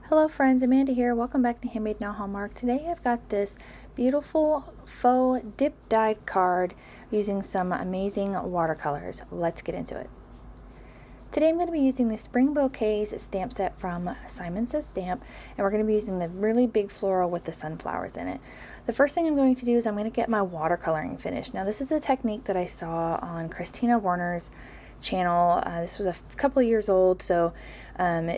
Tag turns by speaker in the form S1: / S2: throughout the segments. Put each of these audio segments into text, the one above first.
S1: Hello friends, Amanda here. Welcome back to Handmade Now Hallmark. Today I've got this beautiful faux dip dye card using some amazing watercolors. Let's get into it. Today I'm going to be using the Spring Bouquets stamp set from Simon Says Stamp, and we're going to be using the really big floral with the sunflowers in it. The first thing I'm going to do is I'm going to get my watercoloring finished. Now this is a technique that I saw on Kristina Warners' channel. This was a couple years old, so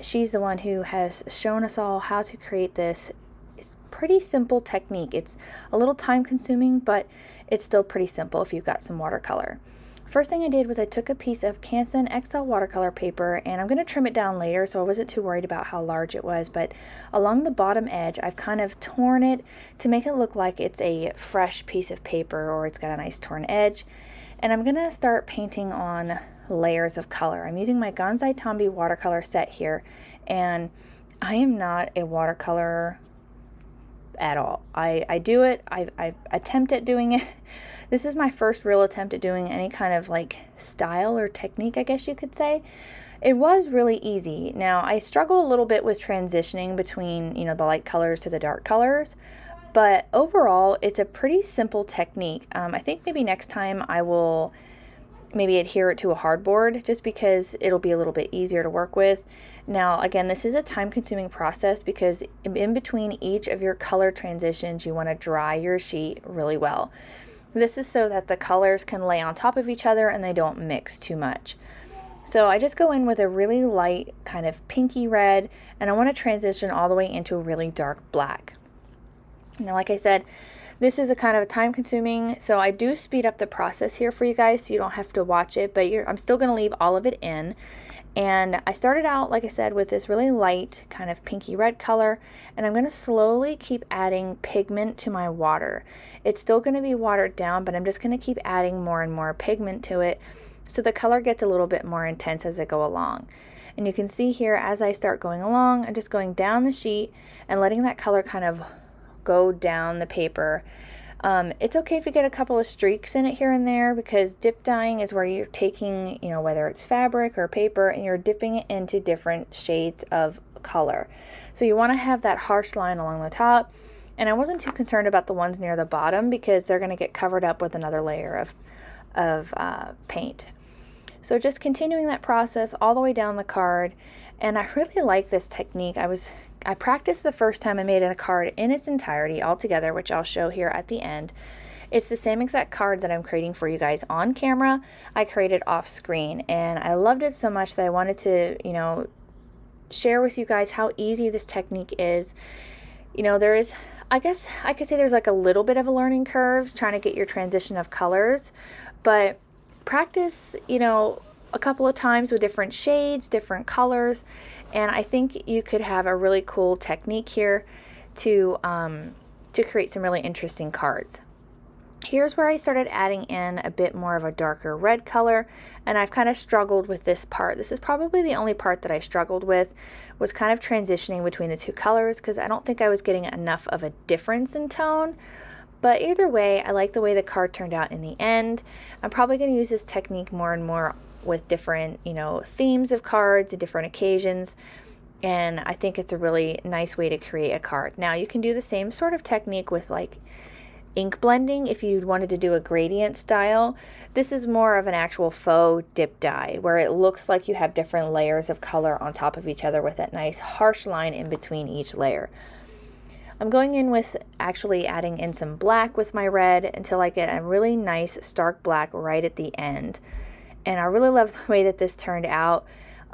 S1: she's the one who has shown us all how to create this. It's pretty simple technique. It's a little time consuming, but it's still pretty simple if you've got some watercolor. First thing I did was I took a piece of Canson XL watercolor paper, and I'm going to trim it down later, so I wasn't too worried about how large it was, but along the bottom edge I've kind of torn it to make it look like it's a fresh piece of paper, or it's got a nice torn edge. And I'm going to start painting on layers of color. I'm using my Gansai Tambi watercolor set here, and I am not a watercolorer at all. I do it, I attempt at doing it. This is my first real attempt at doing any kind of like style or technique, I guess you could say. It was really easy. Now I struggle a little bit with transitioning between, you know, the light colors to the dark colors, but overall it's a pretty simple technique. I think maybe next time I will maybe adhere it to a hardboard, just because it'll be a little bit easier to work with. Now again, this is a time-consuming process because in between each of your color transitions you want to dry your sheet really well. This is so that the colors can lay on top of each other and they don't mix too much. So I just go in with a really light kind of pinky red, and I want to transition all the way into a really dark black. Now like I said, this is a kind of a time consuming, so I do speed up the process here for you guys so you don't have to watch it, but I'm still going to leave all of it in. And I started out, like I said, with this really light kind of pinky red color, and I'm going to slowly keep adding pigment to my water. It's still going to be watered down, but I'm just going to keep adding more and more pigment to it so the color gets a little bit more intense as I go along. And you can see here as I start going along, I'm just going down the sheet and letting that color kind of go down the paper. It's okay if you get a couple of streaks in it here and there, because dip dyeing is where you're taking, you know, whether it's fabric or paper, and you're dipping it into different shades of color. So you want to have that harsh line along the top, and I wasn't too concerned about the ones near the bottom because they're going to get covered up with another layer of paint. So just continuing that process all the way down the card, and I really like this technique. I practiced the first time I made a card in its entirety all together, which I'll show here at the end. It's the same exact card that I'm creating for you guys on camera. I created off screen, and I loved it so much that I wanted to, you know, share with you guys how easy this technique is. You know, there is, I guess I could say there's like a little bit of a learning curve trying to get your transition of colors, but practice, you know, a couple of times with different shades, different colors, and I think you could have a really cool technique here to create some really interesting cards. Here's where I started adding in a bit more of a darker red color, and I've kind of struggled with this part. This is probably the only part that I struggled with, was kind of transitioning between the two colors, because I don't think I was getting enough of a difference in tone. But either way, I like the way the card turned out in the end. I'm probably going to use this technique more and more with different, you know, themes of cards and different occasions, and I think it's a really nice way to create a card. Now you can do the same sort of technique with like ink blending if you wanted to do a gradient style. This is more of an actual faux dip dye where it looks like you have different layers of color on top of each other with that nice harsh line in between each layer. I'm going in with actually adding in some black with my red until I get a really nice stark black right at the end. And I really love the way that this turned out.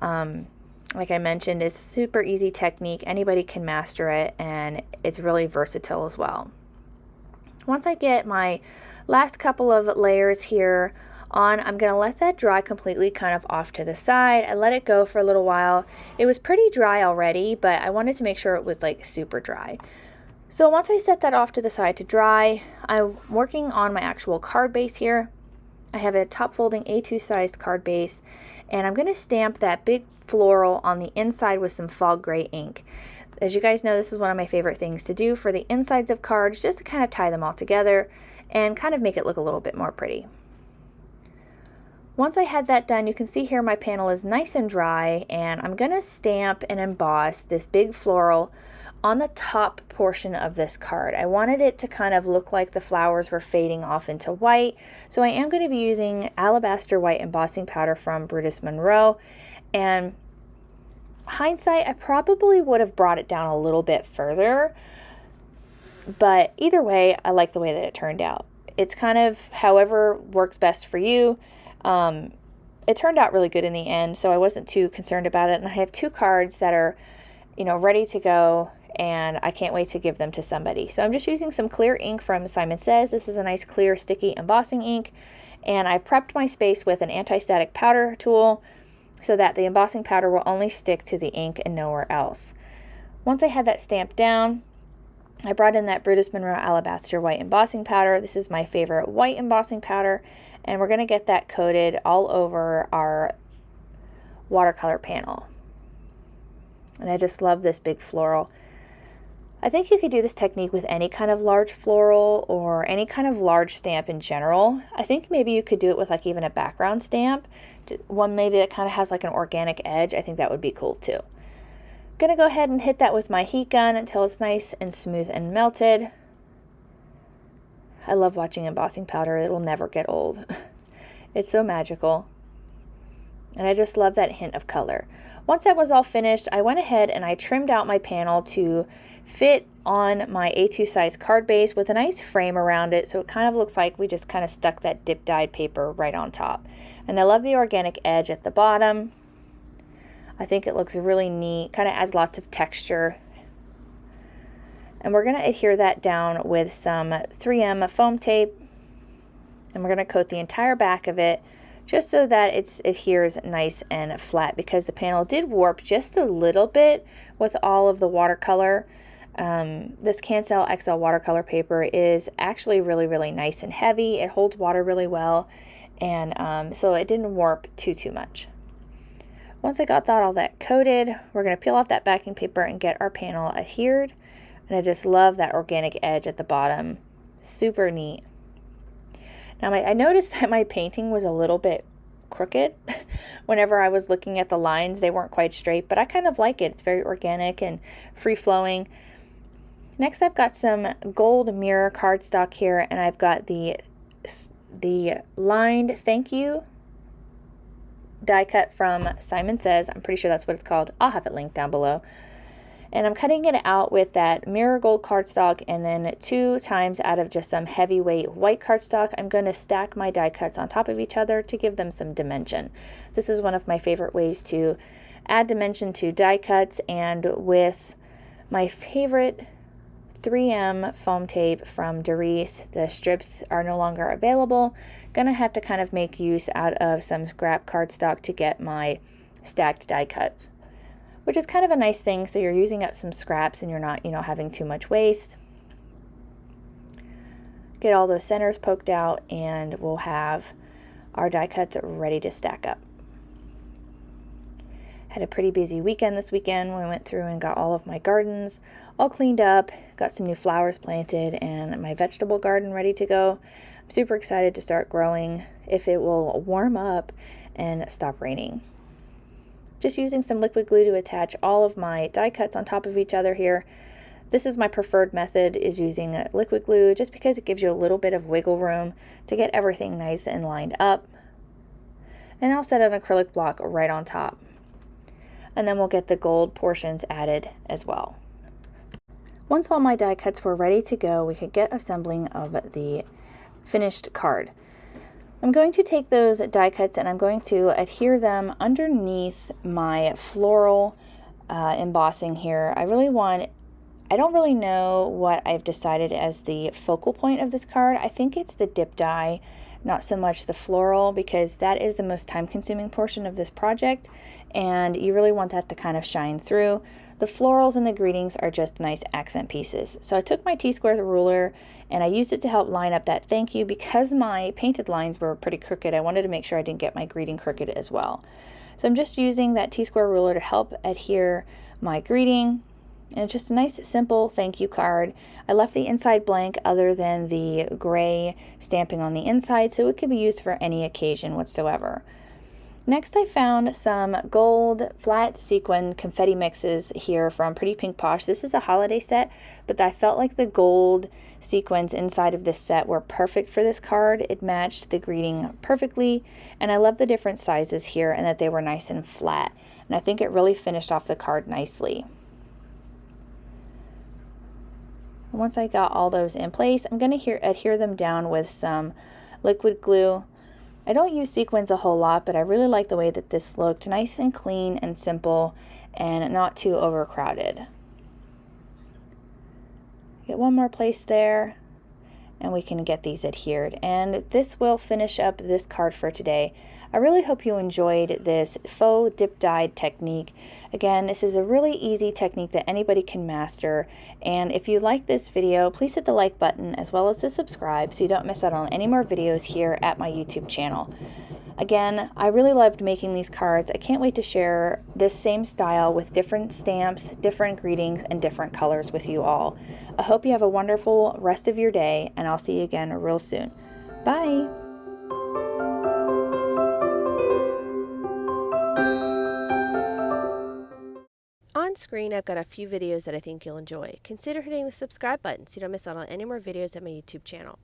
S1: Like I mentioned, it's a super easy technique. Anybody can master it, and it's really versatile as well. Once I get my last couple of layers here on, I'm going to let that dry completely kind of off to the side. I let it go for a little while. It was pretty dry already, but I wanted to make sure it was like super dry. So once I set that off to the side to dry, I'm working on my actual card base here. I have a top folding A2 sized card base, and I'm going to stamp that big floral on the inside with some fog gray ink. As you guys know, this is one of my favorite things to do for the insides of cards, just to kind of tie them all together and kind of make it look a little bit more pretty. Once I had that done, you can see here my panel is nice and dry, and I'm gonna stamp and emboss this big floral on the top portion of this card. I wanted it to kind of look like the flowers were fading off into white, so I am going to be using alabaster white embossing powder from Brutus Monroe. And hindsight, I probably would have brought it down a little bit further, but either way, I like the way that it turned out. It's kind of however works best for you. It turned out really good in the end, so I wasn't too concerned about it. And I have two cards that are, you know, ready to go, and I can't wait to give them to somebody. So I'm just using some clear ink from Simon Says. This is a nice clear sticky embossing ink, and I prepped my space with an anti-static powder tool so that the embossing powder will only stick to the ink and nowhere else. Once I had that stamped down, I brought in that Brutus Monroe Alabaster white embossing powder. This is my favorite white embossing powder, and we're going to get that coated all over our watercolor panel. And I just love this big floral. I think you could do this technique with any kind of large floral or any kind of large stamp in general. I think maybe you could do it with like even a background stamp. One maybe that kind of has like an organic edge. I think that would be cool too. I'm gonna go ahead and hit that with my heat gun until it's nice and smooth and melted. I love watching embossing powder. It will never get old. It's so magical. And I just love that hint of color. Once that was all finished, I went ahead and I trimmed out my panel to fit on my A2 size card base with a nice frame around it, so it kind of looks like we just kind of stuck that dip dyed paper right on top. And I love the organic edge at the bottom. I think it looks really neat, kind of adds lots of texture. And we're going to adhere that down with some 3M foam tape, and we're going to coat the entire back of it just so that it adheres nice and flat, because the panel did warp just a little bit with all of the watercolor. This Canson XL watercolor paper is actually really, really nice and heavy. It holds water really well, and so it didn't warp too much. Once I got all that coated, we're going to peel off that backing paper and get our panel adhered. And I just love that organic edge at the bottom. Super neat. Now I noticed that my painting was a little bit crooked. Whenever I was looking at the lines, they weren't quite straight, but I kind of like it. It's very organic and free-flowing. Next, I've got some gold mirror cardstock here, and I've got the lined thank you die cut from Simon Says. I'm pretty sure that's what it's called. I'll have it linked down below. And I'm cutting it out with that mirror gold cardstock, and then 2 times out of just some heavyweight white cardstock, I'm going to stack my die cuts on top of each other to give them some dimension. This is one of my favorite ways to add dimension to die cuts, and with my favorite 3M foam tape from Doris, the strips are no longer available. Gonna have to kind of make use out of some scrap cardstock to get my stacked die cuts, which is kind of a nice thing, so you're using up some scraps and you're not, having too much waste. Get all those centers poked out, and we'll have our die cuts ready to stack up. Had a pretty busy weekend this weekend. We went through and got all of my gardens all cleaned up, got some new flowers planted, and my vegetable garden ready to go. I'm super excited to start growing if it will warm up and stop raining. Just using some liquid glue to attach all of my die cuts on top of each other here. This is my preferred method, is using liquid glue, just because it gives you a little bit of wiggle room to get everything nice and lined up. And I'll set an acrylic block right on top. And then we'll get the gold portions added as well. Once all my die cuts were ready to go, we could get assembling of the finished card. I'm going to take those die cuts and I'm going to adhere them underneath my floral embossing here. I don't really know what I've decided as the focal point of this card. I think it's the dip dye, not so much the floral, because that is the most time-consuming portion of this project, and you really want that to kind of shine through. The florals and the greetings are just nice accent pieces. So I took my T-square ruler and I used it to help line up that thank you. Because my painted lines were pretty crooked, I wanted to make sure I didn't get my greeting crooked as well. So I'm just using that T-square ruler to help adhere my greeting. And it's just a nice, simple thank you card. I left the inside blank other than the gray stamping on the inside, so it could be used for any occasion whatsoever. Next, I found some gold flat sequin confetti mixes here from Pretty Pink Posh. This is a holiday set, but I felt like the gold sequins inside of this set were perfect for this card. It matched the greeting perfectly, and I love the different sizes here and that they were nice and flat. And I think it really finished off the card nicely. Once I got all those in place, I'm going to adhere them down with some liquid glue. I don't use sequins a whole lot, but I really like the way that this looked. Nice and clean and simple and not too overcrowded. Get one more place there and we can get these adhered. And this will finish up this card for today. I really hope you enjoyed this faux dip dye technique. Again, this is a really easy technique that anybody can master. And if you like this video, please hit the like button as well as the subscribe so you don't miss out on any more videos here at my YouTube channel. Again, I really loved making these cards. I can't wait to share this same style with different stamps, different greetings, and different colors with you all. I hope you have a wonderful rest of your day, and I'll see you again real soon. Bye!
S2: On screen, I've got a few videos that I think you'll enjoy. Consider hitting the subscribe button so you don't miss out on any more videos at my YouTube channel.